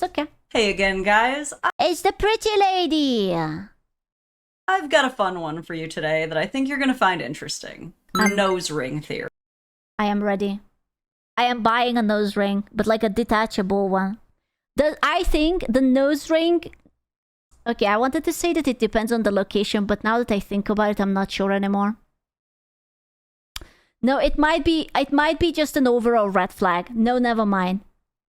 It's okay. Hey again, guys. It's the pretty lady. I've got a fun one for you today that I think you're gonna find interesting. Nose ring theory. I am ready. I am buying a nose ring, but like a detachable one. I think the nose ring... Okay, I wanted to say that it depends on the location, but now that I think about it, I'm not sure anymore. No, it might be just an overall red flag. No, never mind.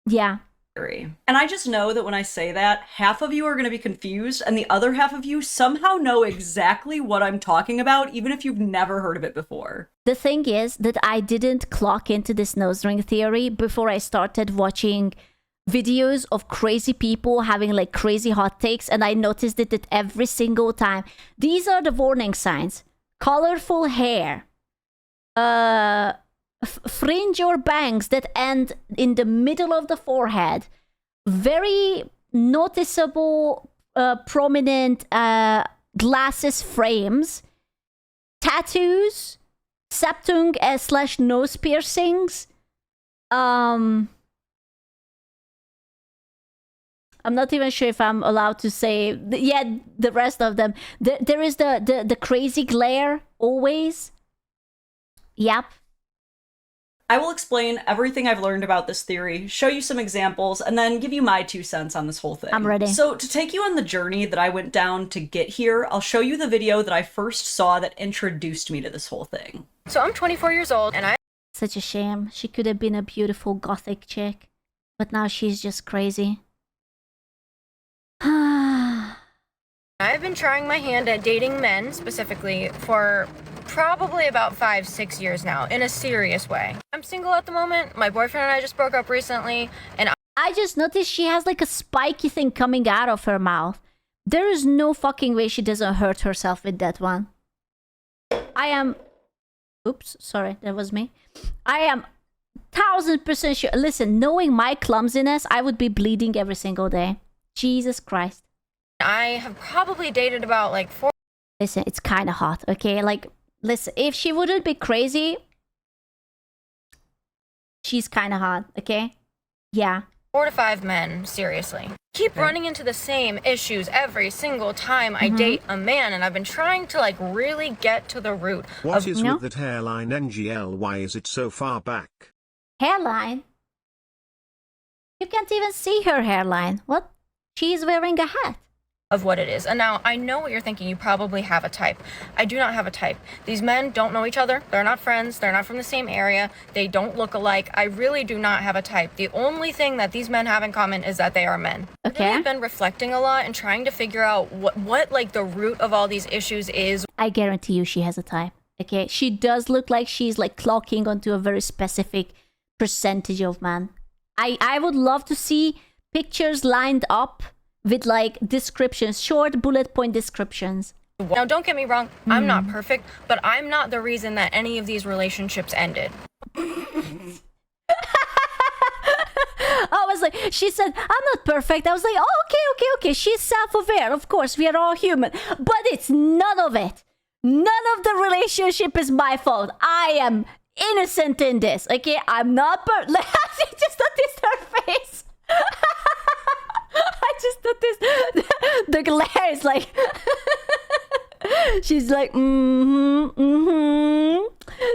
Yeah. And I just know that when I say that, half of you are going to be confused, and the other half of you somehow know exactly what I'm talking about, even if you've never heard of it before. The thing is that I didn't clock into this nose ring theory before I started watching videos of crazy people having like crazy hot takes, and I noticed it at every single time. These are the warning signs. Colorful hair. Fringe or bangs that end in the middle of the forehead. Very noticeable, prominent glasses frames. Tattoos. Septum / nose piercings. I'm not even sure if I'm allowed to say the rest of them. There is the crazy glare always. Yep. I will explain everything I've learned about this theory, show you some examples, and then give you my 2 cents on this whole thing. I'm ready. So to take you on the journey that I went down to get here, I'll show you the video that I first saw that introduced me to this whole thing. So I'm 24 years old and Such a shame. She could have been a beautiful gothic chick, but now she's just crazy. I've been trying my hand at dating men specifically for probably about 5-6 years now in a serious way. I'm single at the moment. My boyfriend and I just broke up recently, and I just noticed she has like a spiky thing coming out of her mouth. There is no fucking way she doesn't hurt herself with that one. I am... Oops, sorry, that was me. I am 1000% sure. Listen, knowing my clumsiness, I would be bleeding every single day. Jesus Christ. I have probably dated about like 4. Listen, it's kind of hot, okay? Like, listen, if she wouldn't be crazy, she's kind of hot, okay? Yeah. 4 to 5 men, seriously. Keep running into the same issues every single time I date a man, and I've been trying to like really get to the root. What is with that hairline, NGL? Why is it so far back? Hairline? You can't even see her hairline. What? She's wearing a hat. Of what it is. And now I know what you're thinking. You probably have a type. I do not have a type. These men don't know each other. They're not friends. They're not from the same area. They don't look alike. I really do not have a type. The only thing that these men have in common is that they are men. Okay. I've been reflecting a lot and trying to figure out what like the root of all these issues is. I guarantee you she has a type. Okay, she does look like she's like clocking onto a very specific percentage of men. I would love to see pictures lined up with like descriptions, short bullet point descriptions. Now, don't get me wrong, I'm not perfect, but I'm not the reason that any of these relationships ended. I was like, she said, I'm not perfect. I was like, oh, okay. She's self-aware. Of course, we are all human. But it's none of it. None of the relationship is my fault. I am innocent in this, okay? I'm not perfect. She just noticed her face. I just noticed the glare is like... She's like,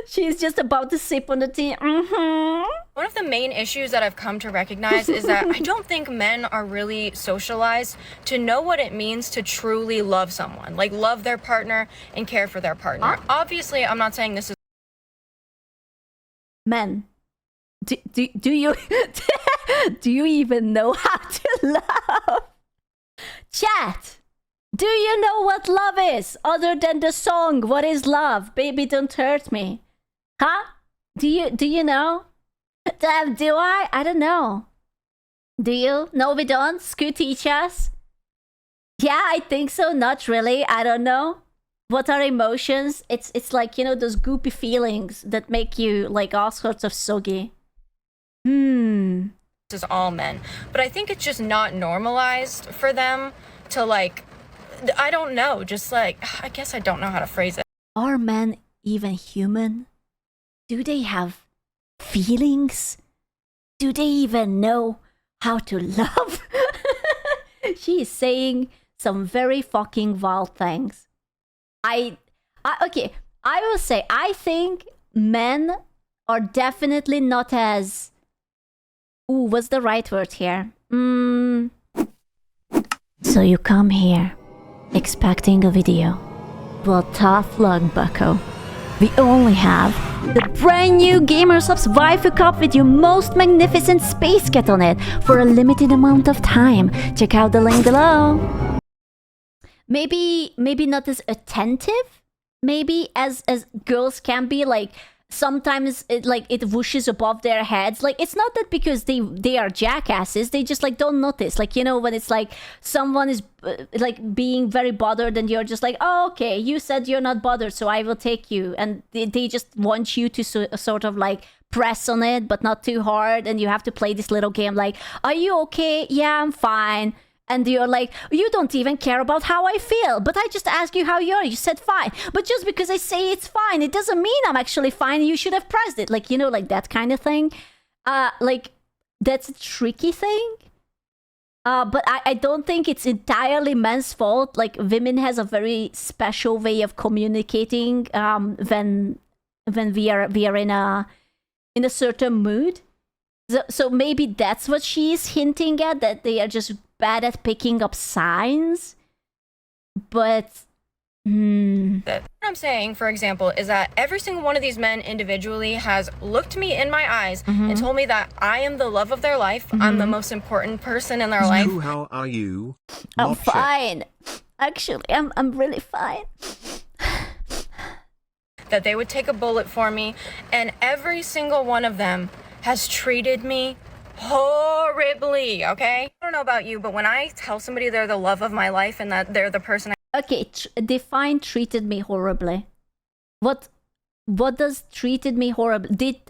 She's just about to sip on the tea. One of the main issues that I've come to recognize is that I don't think men are really socialized to know what it means to truly love someone, like love their partner and care for their partner. Huh? Obviously, I'm not saying this is... Men, do you do you even know how to love? Chat, do you know what love is other than the song What is Love? Baby Don't Hurt Me. Huh? Do you know? Do I? I don't know. Do you? No, we don't. Scoot teach us. Yeah, I think so. Not really. I don't know. What are emotions? It's like, you know, those goopy feelings that make you like all sorts of soggy. This is all men. But I think it's just not normalized for them to like, I don't know, just like, I guess I don't know how to phrase it. Are men even human? Do they have feelings? Do they even know how to love? She is saying some very fucking vile things. Okay, I will say, I think men are definitely not as... Ooh, what's the right word here? So you come here, expecting a video. Well, tough luck, bucko. We only have the brand new GamerSubs Waifu Cup with your most magnificent space cat on it for a limited amount of time. Check out the link below. Maybe not as attentive, maybe as girls can be. Like sometimes it whooshes above their heads. Like it's not that because they are jackasses, they just like don't notice. Like, you know, when it's like someone is like being very bothered and you're just like, oh, okay, you said you're not bothered, so I will take you, and they just want you to sort of like press on it but not too hard, and you have to play this little game like, are you okay? Yeah, I'm fine. And you're like, you don't even care about how I feel, but I just asked you how you are. You said fine. But just because I say it's fine, it doesn't mean I'm actually fine. You should have pressed it. Like, you know, like that kind of thing. Like, that's a tricky thing. But I don't think it's entirely men's fault. Like, women has a very special way of communicating when we are in a certain mood. So maybe that's what she's hinting at, that they are just bad at picking up signs. But What I'm saying, for example, is that every single one of these men individually has looked me in my eyes and told me that I am the love of their life. I'm the most important person in their life. Who, how are you? I'm Not check. fine. Actually, I'm really fine. That they would take a bullet for me, and every single one of them has treated me horribly, okay? I don't know about you, but when I tell somebody they're the love of my life and that they're the person Okay, define treated me horribly. What does treated me horribly?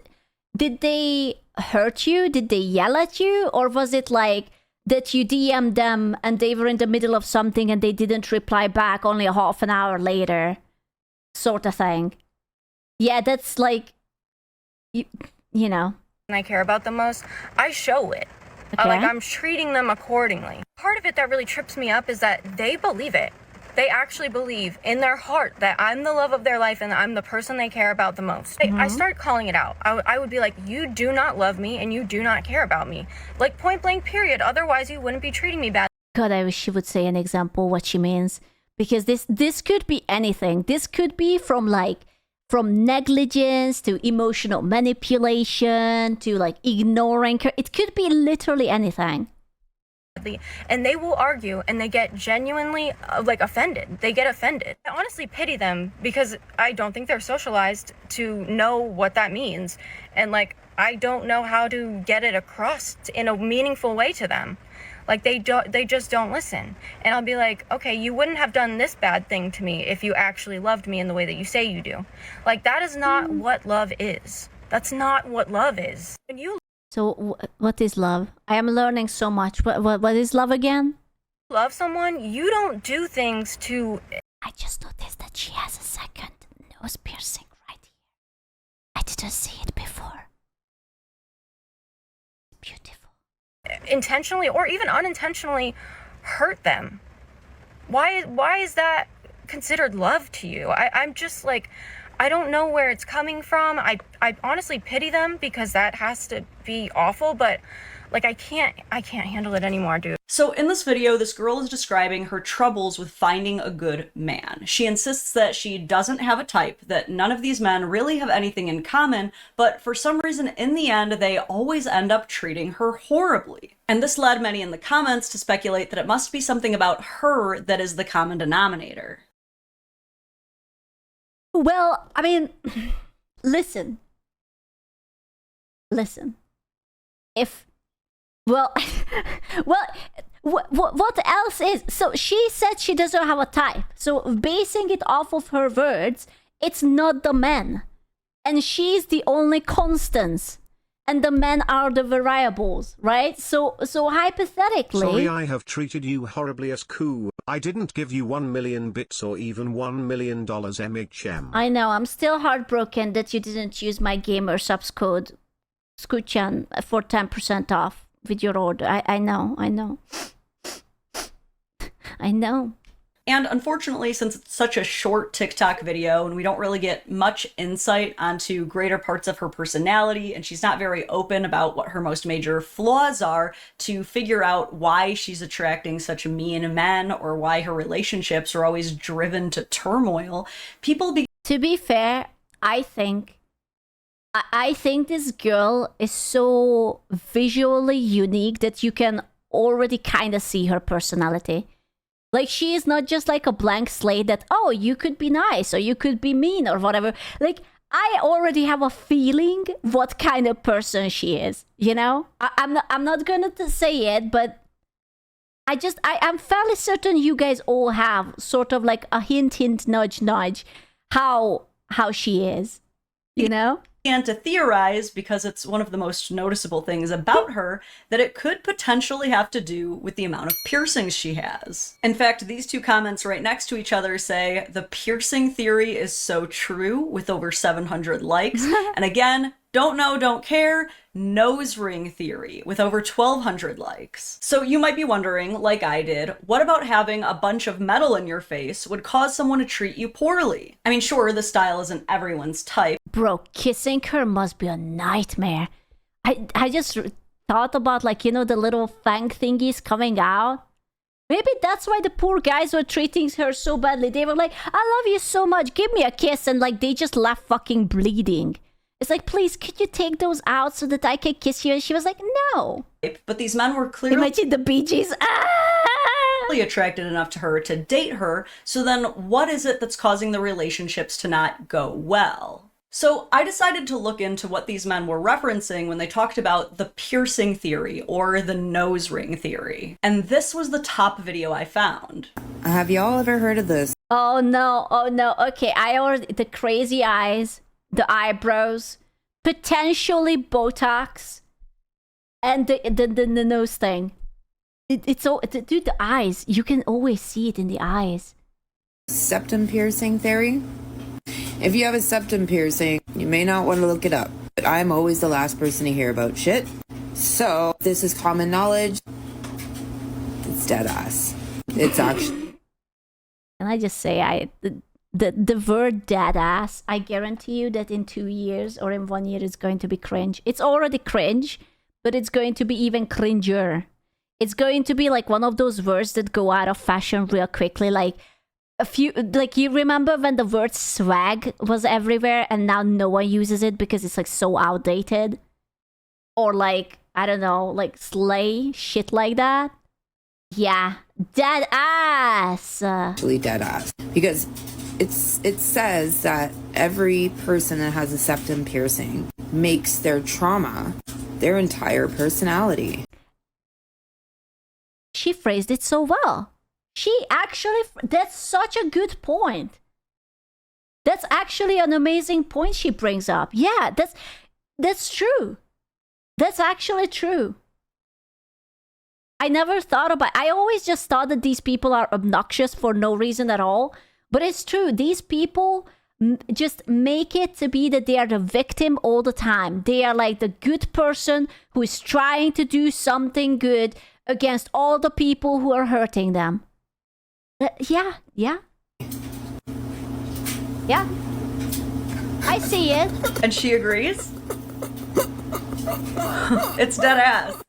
Did they hurt you? Did they yell at you? Or was it like that you DM'd them and they were in the middle of something and they didn't reply back only a half an hour later? Sort of thing. Yeah, that's like, you know. I care about the most, I show it. Okay. Like, I'm treating them accordingly. Part of it that really trips me up is that they believe it. They actually believe in their heart that I'm the love of their life and I'm the person they care about the most. I start calling it out. I would be like, you do not love me and you do not care about me. Like, point blank, period. Otherwise, you wouldn't be treating me bad. God, I wish she would say an example what she means. Because this could be anything. This could be from negligence to emotional manipulation to like ignoring her. It could be literally anything. And they will argue and they get genuinely like offended. They get offended. I honestly pity them because I don't think they're socialized to know what that means. And like, I don't know how to get it across in a meaningful way to them. Like, they just don't listen. And I'll be like, okay, you wouldn't have done this bad thing to me if you actually loved me in the way that you say you do. Like, that is not what love is. That's not what love is. When you So what is love? I am learning so much. What is love again? love someone, you don't do things to... I just noticed that she has a second nose piercing right here. I didn't see it before. Beautiful. intentionally or even unintentionally hurt them. Why is that considered love to you? I'm just like, I don't know where it's coming from. I honestly pity them because that has to be awful, but like I can't handle it anymore, dude. So in this video, this girl is describing her troubles with finding a good man. She insists that she doesn't have a type, that none of these men really have anything in common, but for some reason in the end, they always end up treating her horribly. And this led many in the comments to speculate that it must be something about her that is the common denominator. Well, I mean, listen. Well, what else is? So she said she doesn't have a type. So basing it off of her words, it's not the men. And she's the only constants. And the men are the variables, right? So hypothetically... Sorry I have treated you horribly as Koo. I didn't give you 1 million bits or even $1 million MHM. I know, I'm still heartbroken that you didn't use my GamerSubs code, Scoochan, for 10% off with your order. I know. I know. And unfortunately, since it's such a short TikTok video and we don't really get much insight onto greater parts of her personality, and she's not very open about what her most major flaws are to figure out why she's attracting such mean men or why her relationships are always driven to turmoil, people To be fair, I think this girl is so visually unique that you can already kind of see her personality. Like, she is not just like a blank slate that, oh, you could be nice or you could be mean or whatever. Like, I already have a feeling what kind of person she is, you know? I'm not gonna say it, but I'm fairly certain you guys all have sort of like a hint, nudge, how she is, you know? began to theorize, because it's one of the most noticeable things about her, that it could potentially have to do with the amount of piercings she has. In fact, these two comments right next to each other say, the piercing theory is so true, with over 700 likes. And again, don't know, don't care, nose ring theory, with over 1,200 likes. So you might be wondering, like I did, what about having a bunch of metal in your face would cause someone to treat you poorly? I mean, sure, the style isn't everyone's type. Bro, kissing her must be a nightmare. I just thought about, like, you know, the little fang thingies coming out. Maybe that's why the poor guys were treating her so badly. They were like, I love you so much, give me a kiss, and like they just left fucking bleeding. It's like, please, could you take those out so that I can kiss you? And she was like, no. But these men were clearly... Imagine the Bee Gees. attracted enough to her to date her. So then what is it that's causing the relationships to not go well? So I decided to look into what these men were referencing when they talked about the piercing theory or the nose ring theory. And this was the top video I found. Have y'all ever heard of this? Oh no. Okay, I already... The crazy eyes, the eyebrows, potentially Botox, and the nose thing. It's so... Dude, the eyes. You can always see it in the eyes. Septum piercing theory? If you have a septum piercing, you may not want to look it up, but I'm always the last person to hear about shit. So, this is common knowledge. It's dead ass. It's actually... Can I just say, the word dead ass, I guarantee you that in 2 years or in 1 year it's going to be cringe. It's already cringe, but it's going to be even cringer. It's going to be like one of those words that go out of fashion real quickly, like you remember when the word swag was everywhere and now no one uses it because it's like so outdated? Or like, I don't know, like slay, shit like that? Yeah, dead ass. Actually dead ass. Because it says that every person that has a septum piercing makes their trauma their entire personality. She phrased it so well. She actually, that's such a good point. That's actually an amazing point she brings up. Yeah, that's true. That's actually true. I never thought about, I always just thought that these people are obnoxious for no reason at all. But it's true. These people just make it to be that they are the victim all the time. They are like the good person who is trying to do something good against all the people who are hurting them. Yeah. I see it. And she agrees? It's dead ass.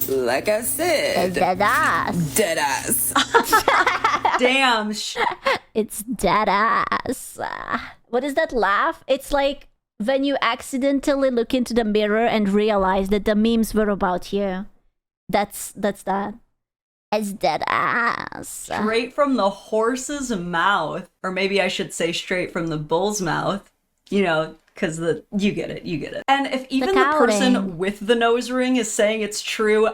Like I said. Dead ass. Dead ass. Damn. It's dead ass. What is that laugh? It's like when you accidentally look into the mirror and realize that the memes were about you. That's that. It's dead ass. Straight from the horse's mouth. Or maybe I should say straight from the bull's mouth. You know, because you get it. And if even the person with the nose ring is saying it's true,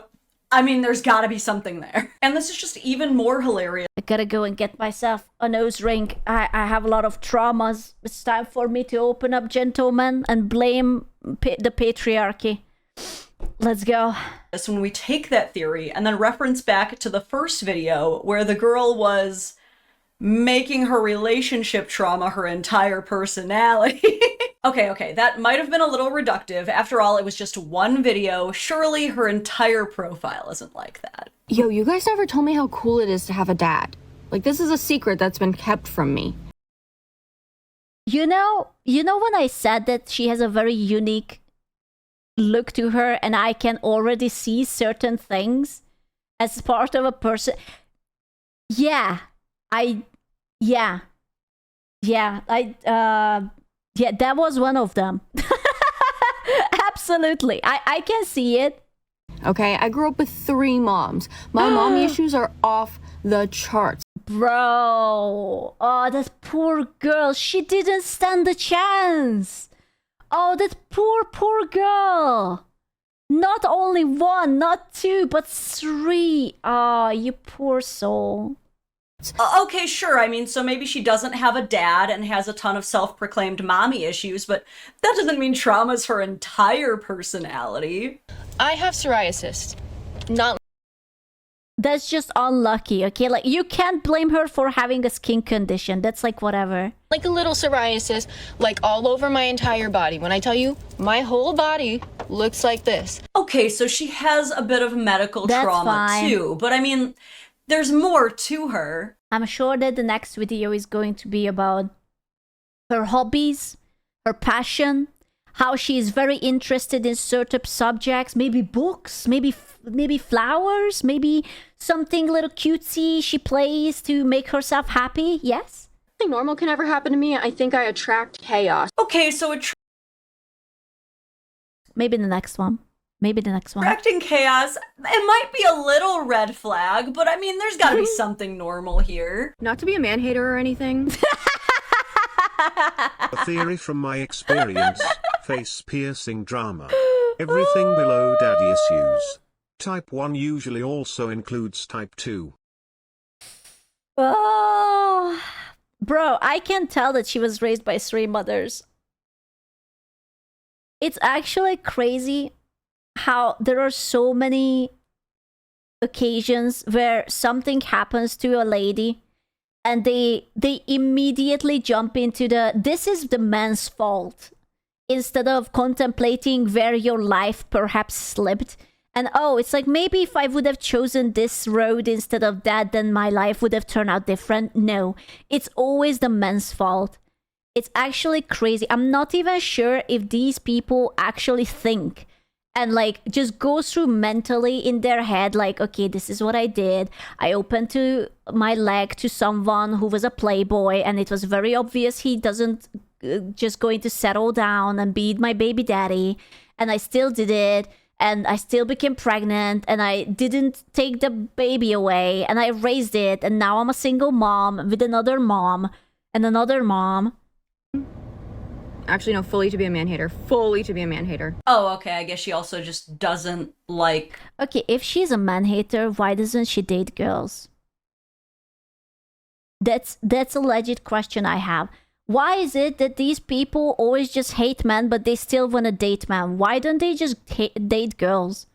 I mean, there's gotta be something there. And this is just even more hilarious. I gotta go and get myself a nose ring. I have a lot of traumas. It's time for me to open up, gentlemen, and blame the patriarchy. Let's go. When we take that theory and then reference back to the first video where the girl was making her relationship trauma her entire personality. Okay, that might have been a little reductive. After all, it was just one video. Surely her entire profile isn't like that. Yo, you guys never told me how cool it is to have a dad. Like, this is a secret that's been kept from me. You know when I said that she has a very unique look to her and I can already see certain things as part of a person. Yeah, that was one of them. Absolutely. I can see it. Okay, I grew up with 3 moms. My mommy issues are off the charts. Bro, oh, that poor girl. She didn't stand a chance. Oh, that poor girl. Not only 1, not 2, but 3. Oh, you poor soul. Okay, sure. I mean, so maybe she doesn't have a dad and has a ton of self-proclaimed mommy issues, but that doesn't mean trauma's her entire personality. I have psoriasis. Not That's just unlucky, okay? Like, you can't blame her for having a skin condition. That's like whatever. like a little psoriasis, like all over my entire body. When I tell you, my whole body looks like this. Okay, so she has a bit of medical That's trauma fine. too, but I mean, there's more to her. I'm sure that the next video is going to be about her hobbies, her passion, how she is very interested in certain subjects, maybe books, maybe flowers, maybe something little cutesy she plays to make herself happy. Yes? Nothing normal can ever happen to me. I think I attract chaos. Okay, so Maybe the next one. Maybe the next one. attracting chaos, it might be a little red flag, but I mean, there's gotta be something normal here. Not to be a man hater or anything. A theory from my experience, face piercing drama. Everything below daddy issues. Type 1 usually also includes type 2. Oh, bro, I can tell that she was raised by 3 mothers. It's actually crazy how there are so many occasions where something happens to a lady and they immediately jump into this is the man's fault, instead of contemplating where your life perhaps slipped. And oh, it's like, maybe if I would have chosen this road instead of that, then my life would have turned out different. No, it's always the man's fault. It's actually crazy. I'm not even sure if these people actually think and like just go through mentally in their head, like, okay, this is what I did. I opened to my leg to someone who was a playboy, and it was very obvious he doesn't just going to settle down and be my baby daddy. And I still did it. And I still became pregnant, and I didn't take the baby away, and I raised it, and now I'm a single mom with another mom and another mom. Actually, no, fully to be a man hater. Fully to be a man hater. Oh, okay, I guess she also just doesn't like... Okay, if she's a man hater, why doesn't she date girls? That's a legit question I have. Why is it that these people always just hate men, but they still want to date men? Why don't they just date girls?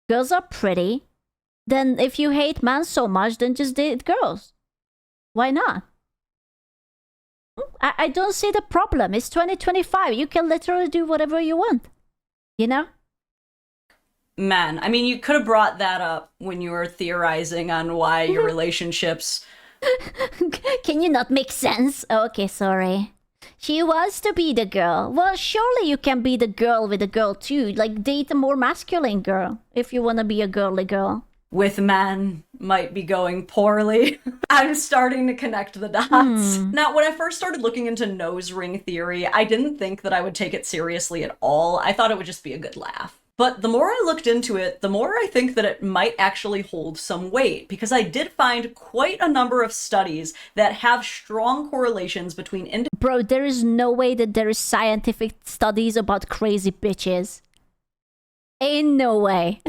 Girls are pretty. Then if you hate men so much, then just date girls. Why not? I don't see the problem. It's 2025. You can literally do whatever you want. You know? Man, I mean, you could have brought that up when you were theorizing on why your relationships... Can you not make sense? Okay, sorry. She wants to be the girl. Well, surely you can be the girl with a girl too. Like, date a more masculine girl if you want to be a girly girl. with men might be going poorly. I'm starting to connect the dots. Now, when I first started looking into nose ring theory, I didn't think that I would take it seriously at all. I thought it would just be a good laugh. But the more I looked into it, the more I think that it might actually hold some weight, because I did find quite a number of studies that have strong correlations between Bro, there is no way that there is scientific studies about crazy bitches. Ain't no way.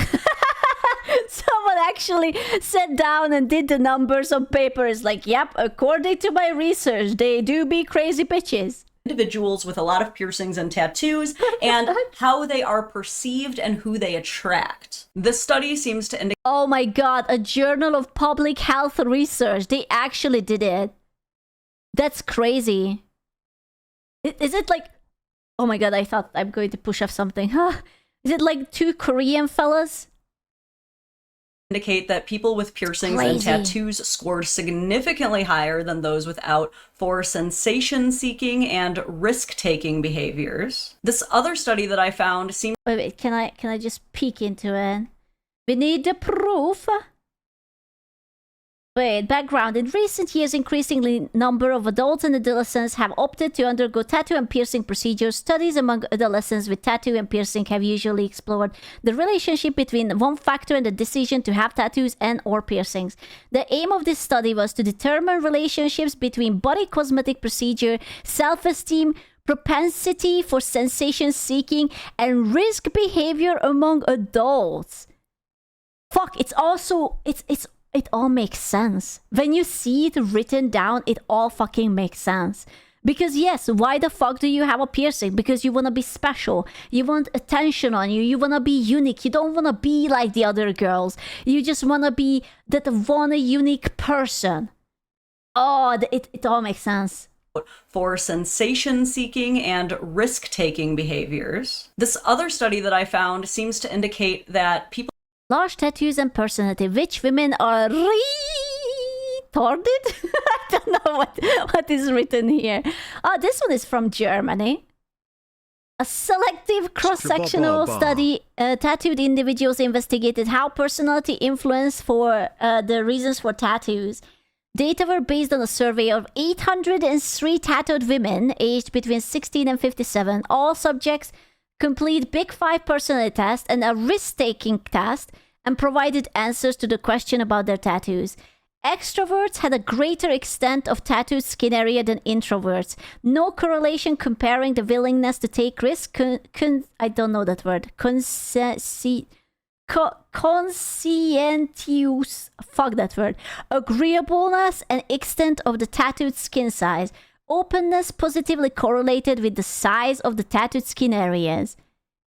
Someone actually sat down and did the numbers on paper. It's like, yep, according to my research, they do be crazy bitches. Individuals with a lot of piercings and tattoos, and how they are perceived and who they attract. This study seems to indicate... Oh my god, a journal of public health research. They actually did it. That's crazy. Is it like... Oh my god, I thought I'm going to push off something. Is it like two Korean fellas? indicate that people with piercings and Crazy. tattoos scored significantly higher than those without for sensation-seeking and risk-taking behaviors. This other study that I found seems Wait, can I just peek into it? We need the proof. Wait, background. In recent years, increasingly number of adults and adolescents have opted to undergo tattoo and piercing procedures. Studies among adolescents with tattoo and piercing have usually explored the relationship between one factor and the decision to have tattoos and or piercings. The aim of this study was to determine relationships between body cosmetic procedure, self-esteem, propensity for sensation seeking, and risk behavior among adults. Fuck, it all makes sense. When you see it written down, it all fucking makes sense. Because yes, why the fuck do you have a piercing? Because you want to be special. You want attention on you. You want to be unique. You don't want to be like the other girls. You just want to be that one unique person. Oh, it all makes sense. for sensation-seeking and risk-taking behaviors. This other study that I found seems to indicate that people Large tattoos and personality. Which women are retarded? I don't know what is written here. Oh, this one is from Germany. A selective cross-sectional study. Tattooed individuals investigated how personality influenced for the reasons for tattoos. Data were based on a survey of 803 tattooed women aged between 16 and 57. All subjects complete Big 5 personality test and a risk-taking test and provided answers to the question about their tattoos. Extroverts had a greater extent of tattooed skin area than introverts. No correlation comparing the willingness to take risks. I don't know that word. Conscientious. Fuck that word. Agreeableness and extent of the tattooed skin size. Openness positively correlated with the size of the tattooed skin areas.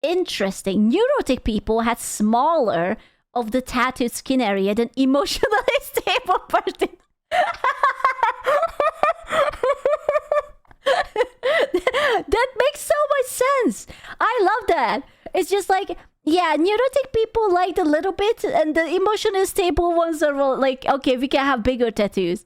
Interesting. Neurotic people had smaller of the tattooed skin area than emotionally stable person. That makes so much sense. I love that. It's just like, yeah, neurotic people liked a little bit, and the emotionally stable ones are like, okay, we can have bigger tattoos.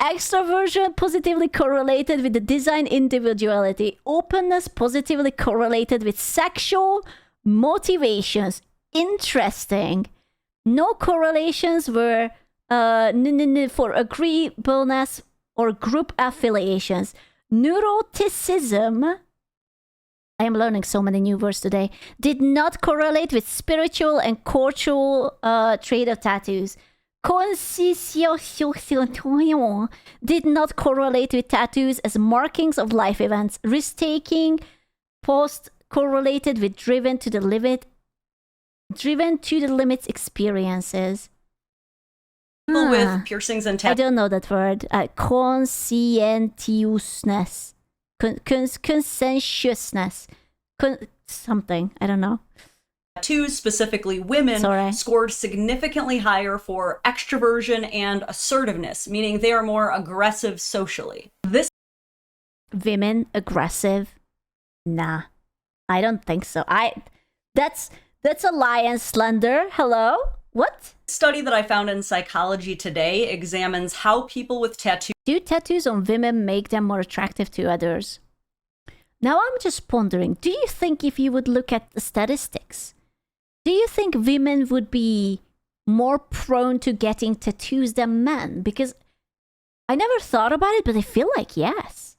Extroversion positively correlated with the design individuality. Openness positively correlated with sexual motivations. Interesting. No correlations were for agreeableness or group affiliations. Neuroticism, I am learning so many new words today, did not correlate with spiritual and cultural trait of tattoos. Conscientious did not correlate with tattoos as markings of life events. Risk-taking post correlated with driven to the limits experiences. with piercings and I tattoos don't know that word. Conscientiousness. Conscientiousness. Something. I don't know. specifically women, Sorry. scored significantly higher for extroversion and assertiveness, meaning they are more aggressive socially. This Women aggressive? Nah. I don't think so. That's a lie and slender. Hello? What? study that I found in Psychology Today examines how people with tattoos Do tattoos on women make them more attractive to others? Now I'm just pondering, do you think if you would look at the statistics, do you think women would be more prone to getting tattoos than men? Because I never thought about it, but I feel like yes.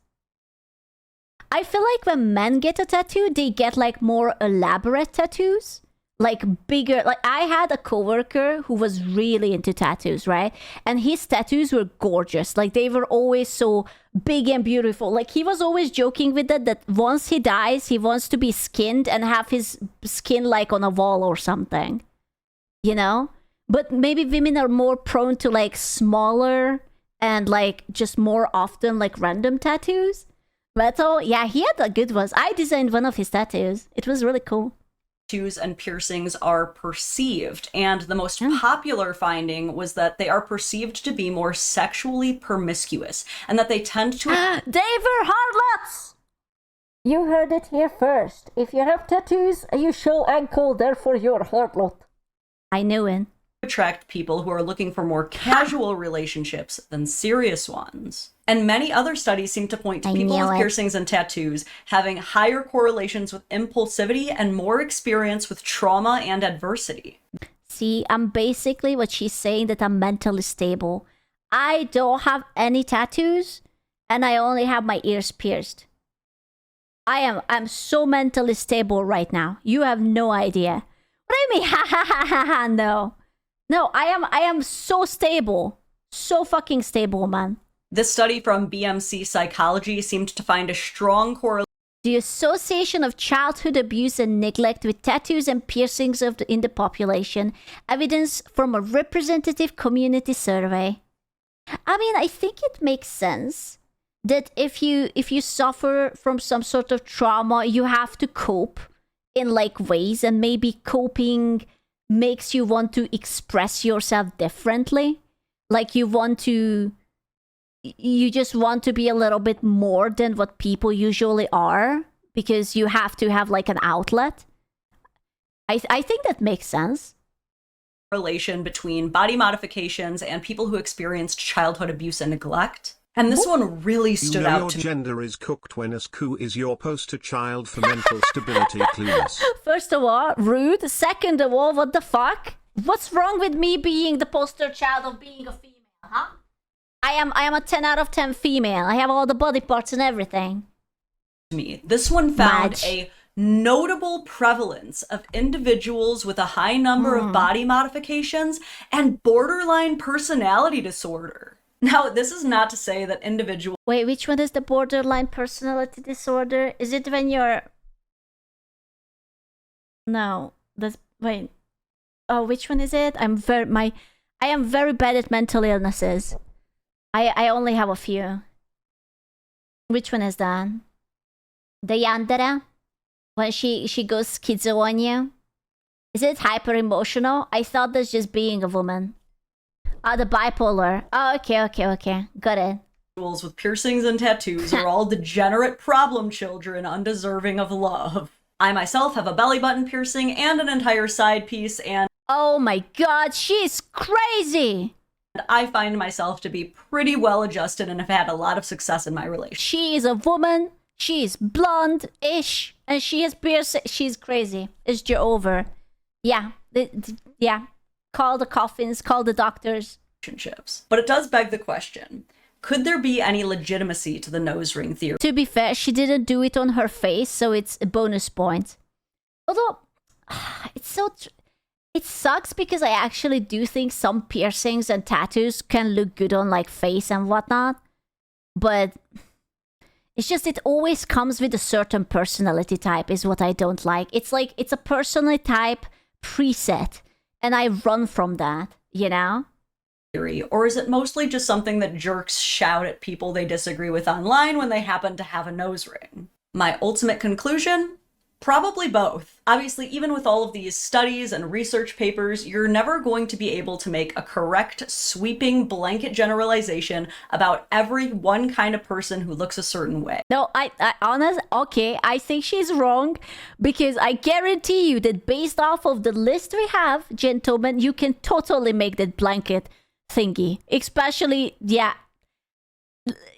I feel like when men get a tattoo, they get like more elaborate tattoos. Like bigger, like I had a coworker who was really into tattoos, right? And his tattoos were gorgeous. Like they were always so big and beautiful. Like he was always joking with that once he dies, he wants to be skinned and have his skin like on a wall or something. You know? But maybe women are more prone to like smaller and like just more often like random tattoos. But oh yeah, he had the good ones. I designed one of his tattoos. It was really cool. and piercings are perceived, and the most popular finding was that they are perceived to be more sexually promiscuous, and that they tend to They were harlots! You heard it here first. If you have tattoos, you show ankle, therefore you're harlot. I knew it. attract people who are looking for more casual relationships than serious ones. And many other studies seem to point to people with piercings and tattoos having higher correlations with impulsivity and more experience with trauma and adversity. See, I'm basically what she's saying, that I'm mentally stable. I don't have any tattoos, and I only have my ears pierced. I'm so mentally stable right now. You have no idea. What do you mean? Ha ha ha ha ha. No. No, I am so stable. So fucking stable, man. This study from BMC Psychology seemed to find a strong correlation. The association of childhood abuse and neglect with tattoos and piercings in the population. Evidence from a representative community survey. I mean, I think it makes sense that if you suffer from some sort of trauma, you have to cope in like ways, and maybe coping makes you want to express yourself differently. Like you just want to be a little bit more than what people usually are, because you have to have like an outlet. I think that makes sense. Relation between body modifications and people who experienced childhood abuse and neglect. And this one really stood out your to me. Gender is cooked when a coup is your poster child for mental stability clues. First of all, rude. Second of all, what the fuck? What's wrong with me being the poster child of being a female, huh? I am a 10 out of 10 female. I have all the body parts and everything. This one found a notable prevalence of individuals with a high number of body modifications and borderline personality disorder. Now, this is not to say that individuals... Wait, which one is the borderline personality disorder? Is it when you're... No, that's... Wait. Oh, which one is it? I am very bad at mental illnesses. I only have a few. Which one is that? The yandere? When she goes schizo on you? Is it hyper emotional? I thought that's just being a woman. Oh, the bipolar. Oh, okay. Got it. Individuals with piercings and tattoos are all degenerate problem children undeserving of love. I myself have a belly button piercing and an entire side piece, and... Oh my god, she's crazy! I find myself to be pretty well adjusted and have had a lot of success in my relationship. She is a woman, she's blonde-ish, and she has piercing. She's crazy. It's over. Yeah. Yeah. Call the coffins, call the doctors. But it does beg the question, could there be any legitimacy to the nose ring theory? To be fair, she didn't do it on her face, so it's a bonus point. Although, it sucks because I actually do think some piercings and tattoos can look good on like face and whatnot. But it's just, it always comes with a certain personality type is what I don't like. It's like, it's a personality type preset, and I run from that, you know? Or is it mostly just something that jerks shout at people they disagree with online when they happen to have a nose ring? My ultimate conclusion? Probably both. Obviously, even with all of these studies and research papers, you're never going to be able to make a correct, sweeping blanket generalization about every one kind of person who looks a certain way. No, I think she's wrong, because I guarantee you that based off of the list we have, gentlemen, you can totally make that blanket thingy. Especially, yeah.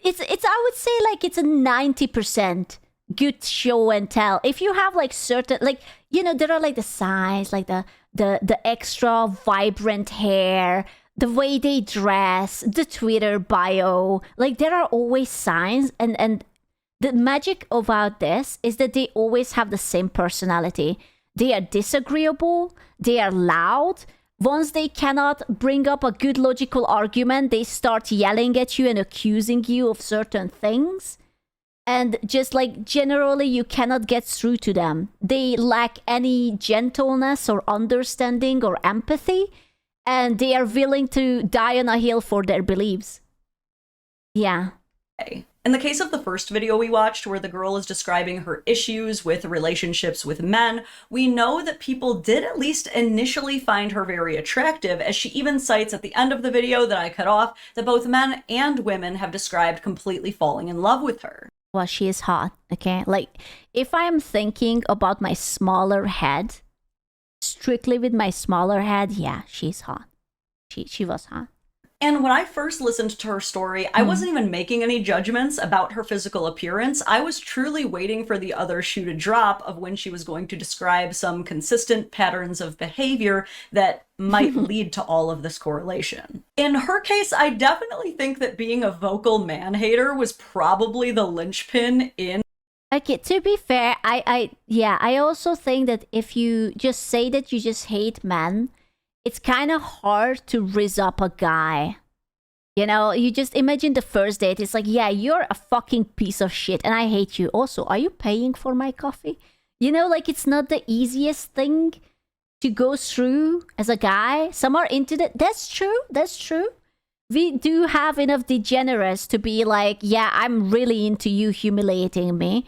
It's I would say like it's a 90% good show and tell. If you have like certain, like, you know, there are like the signs, like the extra vibrant hair, the way they dress, the Twitter bio, like there are always signs, and the magic about this is that they always have the same personality. They are disagreeable, they are loud. Once they cannot bring up a good logical argument, they start yelling at you and accusing you of certain things. And just like generally you cannot get through to them. They lack any gentleness or understanding or empathy, and they are willing to die on a hill for their beliefs. Yeah. In the case of the first video we watched, where the girl is describing her issues with relationships with men, we know that people did at least initially find her very attractive, as she even cites at the end of the video that I cut off that both men and women have described completely falling in love with her. Well, she is hot, okay? Like, if I am thinking about my smaller head, strictly with my smaller head, yeah, she's hot. She was hot. And when I first listened to her story, I wasn't even making any judgments about her physical appearance. I was truly waiting for the other shoe to drop of when she was going to describe some consistent patterns of behavior that might lead to all of this correlation. In her case, I definitely think that being a vocal man-hater was probably the linchpin in. Okay, to be fair, I also think that if you just say that you just hate men, it's kind of hard to rizz up a guy. You know, you just imagine the first date. It's like, yeah, you're a fucking piece of shit and I hate you. Also, are you paying for my coffee? You know, like it's not the easiest thing to go through as a guy. Some are into that. That's true. We do have enough degenerates to be like, yeah, I'm really into you humiliating me.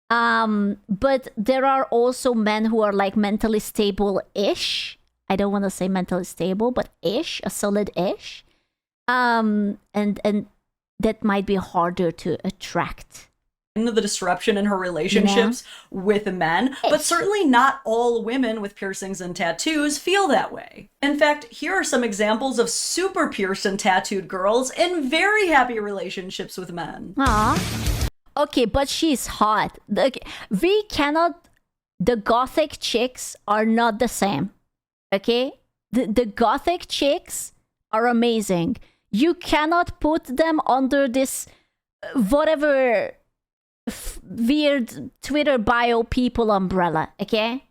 But there are also men who are like mentally stable-ish. I don't want to say mentally stable, but ish, a solid ish. And that might be harder to attract. The disruption in her relationships with men, but certainly not all women with piercings and tattoos feel that way. In fact, here are some examples of super pierced and tattooed girls in very happy relationships with men. Aw. Okay, but she's hot. The gothic chicks are not the same. Okay? The gothic chicks are amazing. You cannot put them under this whatever weird Twitter bio people umbrella, okay?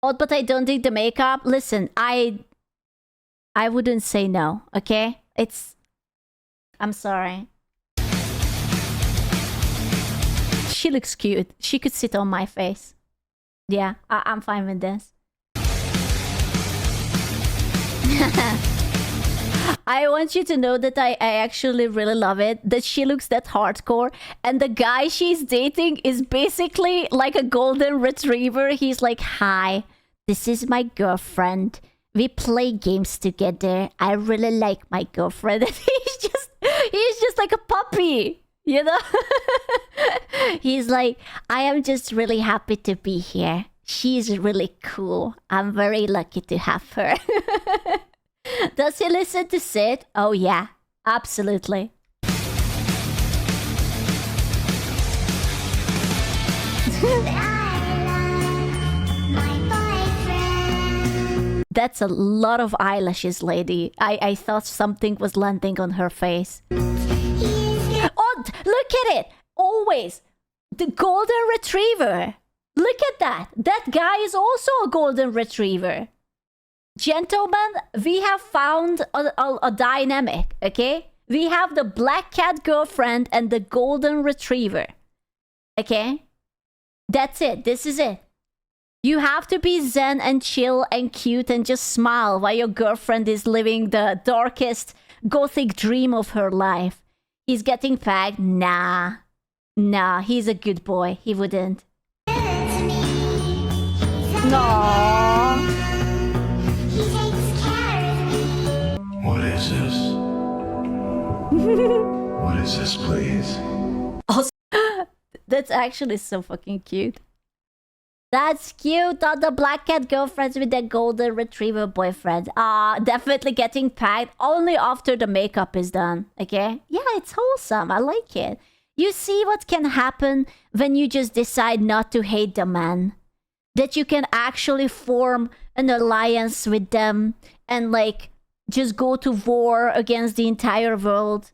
Oh, but I don't think the makeup. Listen, I wouldn't say no, okay? I'm sorry. She looks cute. She could sit on my face. Yeah, I'm fine with this. I want you to know that I actually really love it, that she looks that hardcore, and the guy she's dating is basically like a golden retriever. He's like, hi, this is my girlfriend. We play games together. I really like my girlfriend. And he's just like a puppy, you know? He's like, I am just really happy to be here. She's really cool. I'm very lucky to have her. Does he listen to Sid? Oh yeah, absolutely. That's a lot of eyelashes, lady. I thought something was landing on her face. Oh, look at it! Always! The golden retriever! Look at that! That guy is also a golden retriever. Gentlemen, we have found a dynamic, okay? We have the black cat girlfriend and the golden retriever. Okay? That's it. This is it. You have to be zen and chill and cute and just smile while your girlfriend is living the darkest gothic dream of her life. He's getting pegged? Nah, he's a good boy. He wouldn't. No. What is this? What is this, please? Also, that's actually so fucking cute. That's cute. All the black cat girlfriends with the golden retriever boyfriend. Definitely getting packed only after the makeup is done. Okay? Yeah, it's wholesome. I like it. You see what can happen when you just decide not to hate the man? That you can actually form an alliance with them and like just go to war against the entire world.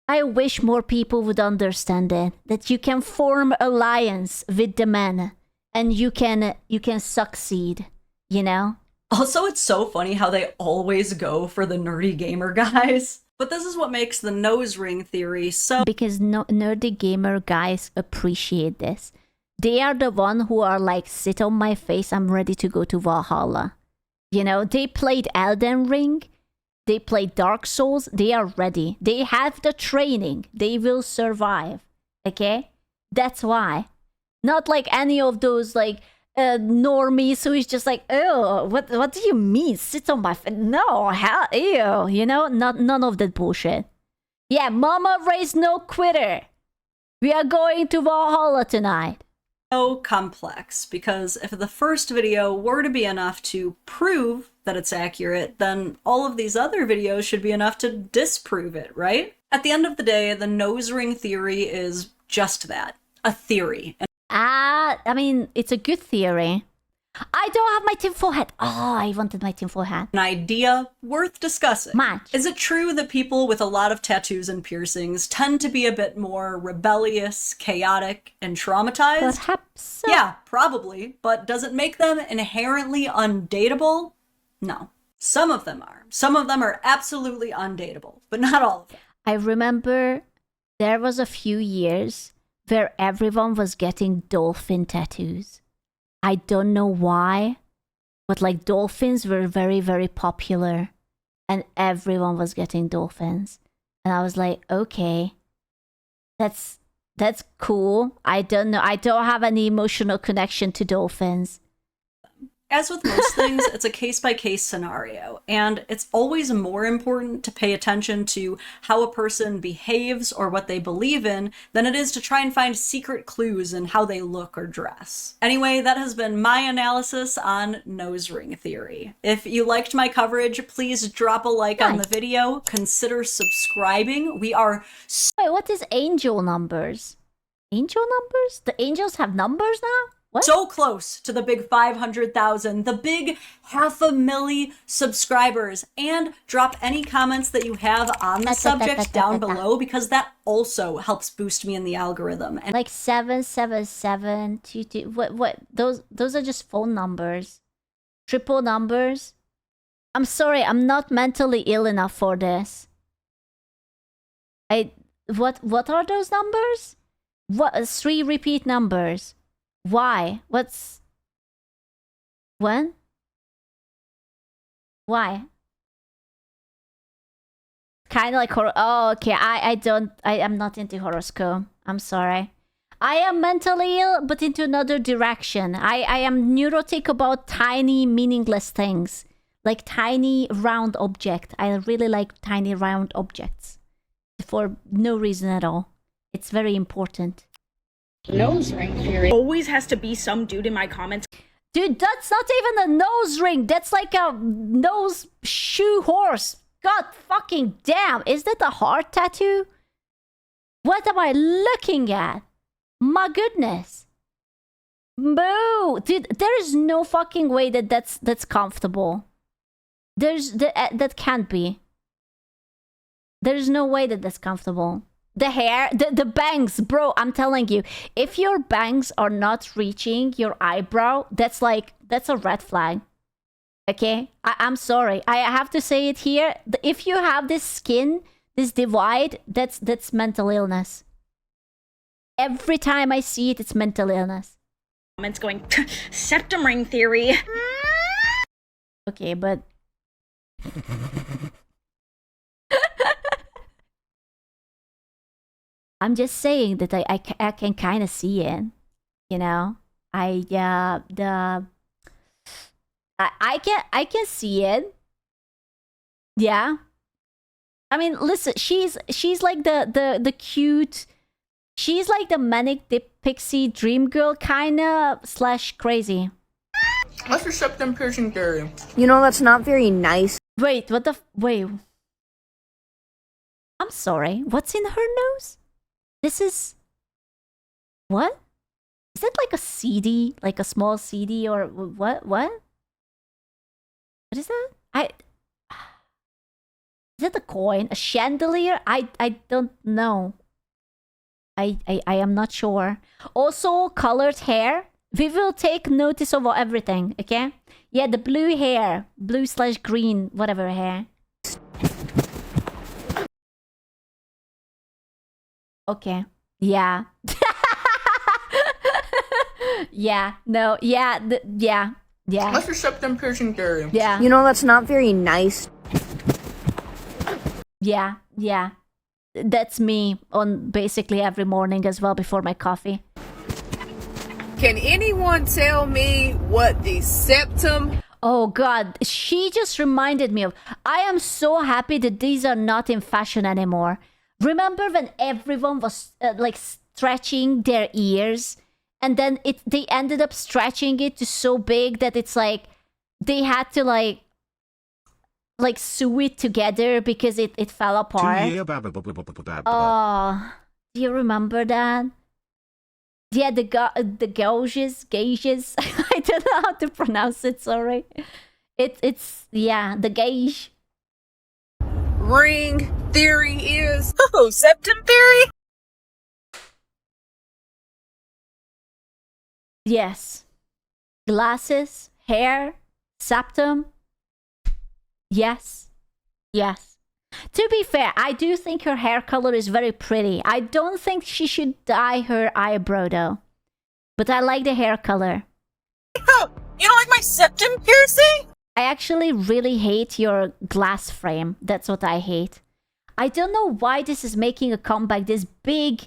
I wish more people would understand it. That you can form alliance with the men and you can succeed, you know? Also, it's so funny how they always go for the nerdy gamer guys. But this is what makes the nose ring theory so... Because nerdy gamer guys appreciate this. They are the one who are like, sit on my face, I'm ready to go to Valhalla. You know, they played Elden Ring, they played Dark Souls, they are ready. They have the training, they will survive, okay? That's why. Not like any of those like normies who is just like, oh, what do you mean, sit on my face? No, hell, ew, you know, none of that bullshit. Yeah, mama raised no quitter. We are going to Valhalla tonight. So complex, because if the first video were to be enough to prove that it's accurate, then all of these other videos should be enough to disprove it, right? At the end of the day, the nose ring theory is just that, a theory. I mean, it's a good theory. I don't have my tinfoil hat. Oh, I wanted my tinfoil hat. An idea worth discussing. Much. Is it true that people with a lot of tattoos and piercings tend to be a bit more rebellious, chaotic, and traumatized? Perhaps so. Yeah, probably. But does it make them inherently undateable? No. Some of them are. Some of them are absolutely undateable, but not all of them. I remember there was a few years where everyone was getting dolphin tattoos. I don't know why, but like dolphins were very, very popular and everyone was getting dolphins. And I was like, okay, that's cool. I don't know. I don't have any emotional connection to dolphins. As with most things, it's a case-by-case scenario, and it's always more important to pay attention to how a person behaves or what they believe in than it is to try and find secret clues in how they look or dress. Anyway, that has been my analysis on nose ring theory. If you liked my coverage, please drop a like on the video, consider subscribing. We are Wait, what is angel numbers? Angel numbers? The angels have numbers now? What? so close to the big 500,000, the big 500,000 subscribers. And drop any comments that you have on the subject down below, because that also helps boost me in the algorithm. And Like 77722. What? Those are just phone numbers. Triple numbers. I'm sorry, I'm not mentally ill enough for this. What are those numbers? What 3 repeat numbers? Why? When? Why? Kind of like oh, okay. I'm not into horoscope. I'm sorry. I am mentally ill, but into another direction. I am neurotic about tiny, meaningless things. Like tiny, round object. I really like tiny, round objects. For no reason at all. It's very important. Nose ring theory. Always has to be some dude in my comments. Dude, that's not even a nose ring. That's like a nose shoe horse. God fucking damn. Is that a heart tattoo? What am I looking at? My goodness. Boo. Dude, there is no fucking way that's comfortable. That can't be. There's no way that's comfortable. The hair, the bangs, bro, I'm telling you, if your bangs are not reaching your eyebrow, that's a red flag. Okay? I'm sorry. I have to say it here. If you have this skin, this divide, that's mental illness. Every time I see it, it's mental illness. Comments going, septum ring theory. Okay, but... I'm just saying that I can kind of see it, you know. I can see it. Yeah. I mean, listen, she's like the cute. She's like the manic pixie dream girl kinda / crazy. What's your septum piercing theory? You know, that's not very nice. Wait, wait. I'm sorry. What's in her nose? This is... What? Is that like a CD? Like a small CD or what? What? What is that? Is that a coin? A chandelier? I don't know. I am not sure. Also, colored hair. We will take notice of everything, okay? Yeah, the blue hair. Blue / green, whatever hair. Okay. Yeah. Yeah. No. Yeah. Yeah. Yeah. What's your septum piercing theory? Yeah. You know, that's not very nice. Yeah. Yeah. That's me on basically every morning as well before my coffee. Can anyone tell me what the septum... Oh god, she just reminded me of... I am so happy that these are not in fashion anymore. Remember when everyone was like stretching their ears and then they ended up stretching it to so big that it's like they had to like sew it together because it fell apart. Oh, do you remember that? Yeah, the gauges. I don't know how to pronounce it. Sorry. It's the gauge. Ring theory is septum theory. Yes. Glasses, hair, septum. Yes. To be fair, I do think her hair color is very pretty. I don't think she should dye her eyebrow though. But I like the hair color. Oh, you don't like my septum piercing? I actually really hate your glass frame. That's what I hate. I don't know why this is making a comeback. This big